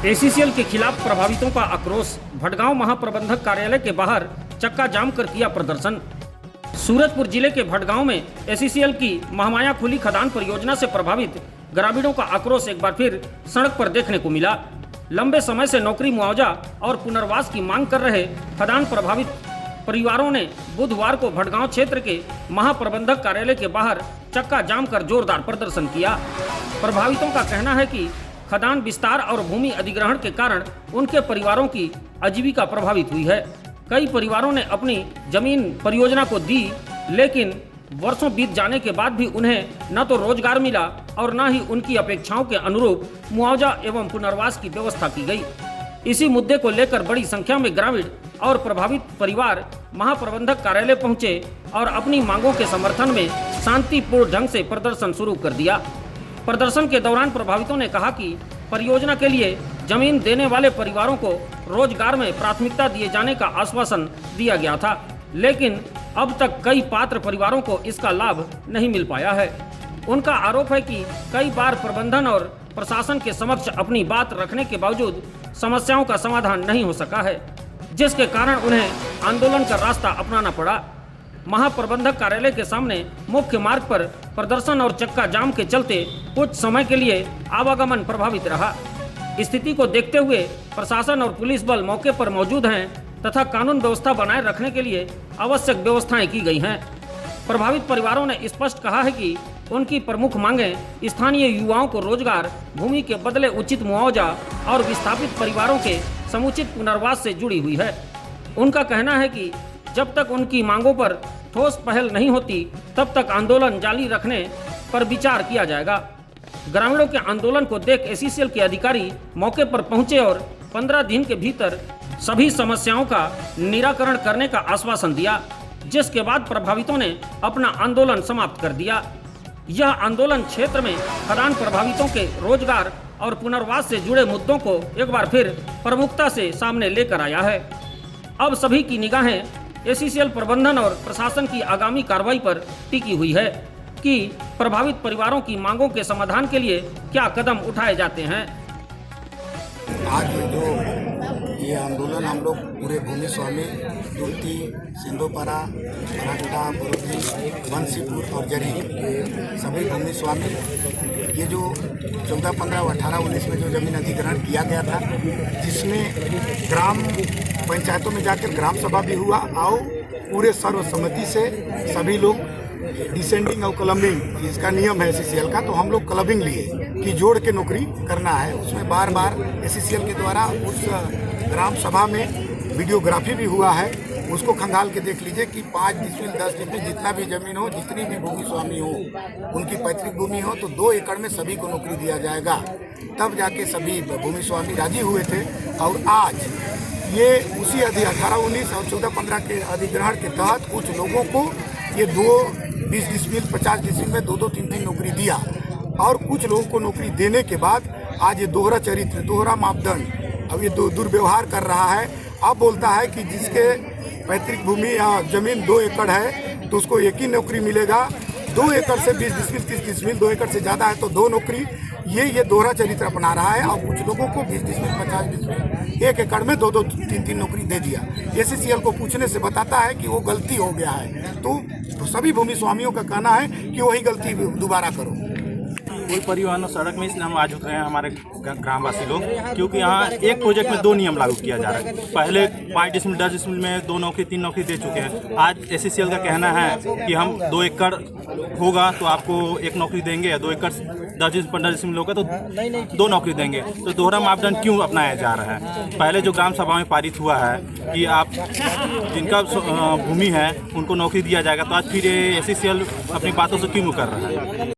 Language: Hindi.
एसीसीएल के खिलाफ प्रभावितों का आक्रोश। भटगांव महाप्रबंधक कार्यालय के बाहर चक्का जाम कर किया प्रदर्शन। सूरजपुर जिले के भटगांव में एसीसीएल की महामाया खुली खदान परियोजना से प्रभावित ग्रामीणों का आक्रोश एक बार फिर सड़क पर देखने को मिला। लंबे समय से नौकरी, मुआवजा और पुनर्वास की मांग कर रहे खदान प्रभावित परिवारों ने बुधवार को भटगांव क्षेत्र के महाप्रबंधक कार्यालय के बाहर चक्का जाम कर जोरदार प्रदर्शन किया। प्रभावितों का कहना है कि खदान विस्तार और भूमि अधिग्रहण के कारण उनके परिवारों की आजीविका प्रभावित हुई है। कई परिवारों ने अपनी जमीन परियोजना को दी, लेकिन वर्षों बीत जाने के बाद भी उन्हें न तो रोजगार मिला और न ही उनकी अपेक्षाओं के अनुरूप मुआवजा एवं पुनर्वास की व्यवस्था की गई। इसी मुद्दे को लेकर बड़ी संख्या में ग्रामीण और प्रभावित परिवार महाप्रबंधक कार्यालय पहुंचे और अपनी मांगों के समर्थन में शांतिपूर्ण ढंग से प्रदर्शन शुरू कर दिया। प्रदर्शन के दौरान प्रभावितों ने कहा कि परियोजना के लिए जमीन देने वाले परिवारों को रोजगार में प्राथमिकता दिए जाने का आश्वासन दिया गया था, लेकिन अब तक कई पात्र परिवारों को इसका लाभ नहीं मिल पाया है। उनका आरोप है कि कई बार प्रबंधन और प्रशासन के समक्ष अपनी बात रखने के बावजूद समस्याओं का समाधान नहीं हो सका है, जिसके कारण उन्हें आंदोलन का रास्ता अपनाना पड़ा। महाप्रबंधक कार्यालय के सामने मुख्य मार्ग पर प्रदर्शन और चक्का जाम के चलते कुछ समय के लिए आवागमन प्रभावित रहा। स्थिति को देखते हुए प्रशासन और पुलिस बल मौके पर मौजूद हैं तथा कानून व्यवस्था बनाए रखने के लिए आवश्यक व्यवस्थाएं की गई हैं। प्रभावित परिवारों ने स्पष्ट कहा है कि उनकी प्रमुख मांगें स्थानीय युवाओं को रोजगार, भूमि के बदले उचित मुआवजा और विस्थापित परिवारों के समुचित पुनर्वास से जुड़ी हुई है। उनका कहना है कि जब तक उनकी मांगों पर ठोस पहल नहीं होती, तब तक आंदोलन जारी रखने पर विचार किया जाएगा। ग्रामीणों के आंदोलन को देख एसीसीएल के अधिकारी मौके पर पहुंचे और 15 दिन के भीतर सभी समस्याओं का निराकरण करने का आश्वासन दिया, जिसके बाद प्रभावितों ने अपना आंदोलन समाप्त कर दिया। यह आंदोलन क्षेत्र में खदान प्रभावितों के रोजगार और पुनर्वास से जुड़े मुद्दों को एक बार फिर प्रमुखता से सामने लेकर आया है। अब सभी की निगाहें एसीसीएल प्रबंधन और प्रशासन की आगामी कार्रवाई पर टिकी हुई है कि प्रभावित परिवारों की मांगों के समाधान के लिए क्या कदम उठाए जाते हैं। आज जो ये आंदोलन हम लोग पूरे भूमि स्वामी दुर्ती, सिंधोपारा, मराठा, बरोदी, बंसीपुर और जरी सभी भूमि स्वामी ये जो 14, 15, 18, 19 में जो जमीन अधिग्रहण किया गया था, जिसमें ग्राम पंचायतों में जाकर ग्राम सभा भी हुआ और पूरे सर्वसम्मति से सभी लोग डिसेंडिंग और क्लबिंग, इसका नियम है एसीसीएल का, तो हम लोग क्लबिंग लिए कि जोड़ के नौकरी करना है। उसमें बार बार एसीसीएल के द्वारा उस ग्राम सभा में वीडियोग्राफी भी हुआ है, उसको खंगाल के देख लीजिए कि 5 डिसमिल 10 डिसमिल जितना भी जमीन हो, जितनी भी भूमि स्वामी हो, उनकी पैतृक भूमि हो, तो 2 एकड़ में सभी को नौकरी दिया जाएगा। तब जाके सभी भूमि स्वामी राजी हुए थे और आज ये उसी 18, 19 और 14, 15 के अधिग्रहण के तहत कुछ लोगों को ये 20 डिसमिल 50 डिसमिल में 2-2, 3-3 नौकरी दिया और कुछ लोगों को नौकरी देने के बाद आज ये दोहरा चरित्र, दोहरा मापदंड अब ये दुर्व्यवहार कर रहा है। अब बोलता है कि जिसके पैतृक भूमि या जमीन 2 एकड़ है तो उसको एक ही नौकरी मिलेगा, 2 एकड़ से 20 डिसमिल 30 डिसमिल 2 एकड़ से ज़्यादा है तो 2 नौकरी। ये दोहरा चरित्र अपना रहा है और कुछ लोगों को 20 डिसमिल 50 डिसमिल 1 एकड़ में 2-2, 3-3 नौकरी दे दिया। एसीसीएल को पूछने से बताता है कि वो गलती हो गया है, तो सभी भूमि स्वामियों का कहना है कि वही गलती दोबारा करो। कोई परिवहन सड़क में इसलिए हम आज उतरे हैं हमारे ग्रामवासी लोग, क्योंकि यहाँ एक प्रोजेक्ट में 2 नियम लागू किया जा रहा है। पहले 5 डिसमिल 10 डिसमिल में 2 नौकरी 3 नौकरी दे चुके हैं। आज एसीसीएल का कहना है कि हम 2 एकड़ होगा तो आपको 1 नौकरी देंगे, 2 एकड़ 10 डिसमिल 15 डिसमिल होगा तो 2 नौकरी देंगे। तो दोहरा मापदंड क्यों अपनाया जा रहा है? पहले जो ग्राम सभा में पारित हुआ है कि आप जिनका भूमि है उनको नौकरी दिया जाएगा, तो आज फिर एसीसीएल अपनी बातों से क्यों मुकर रहा है?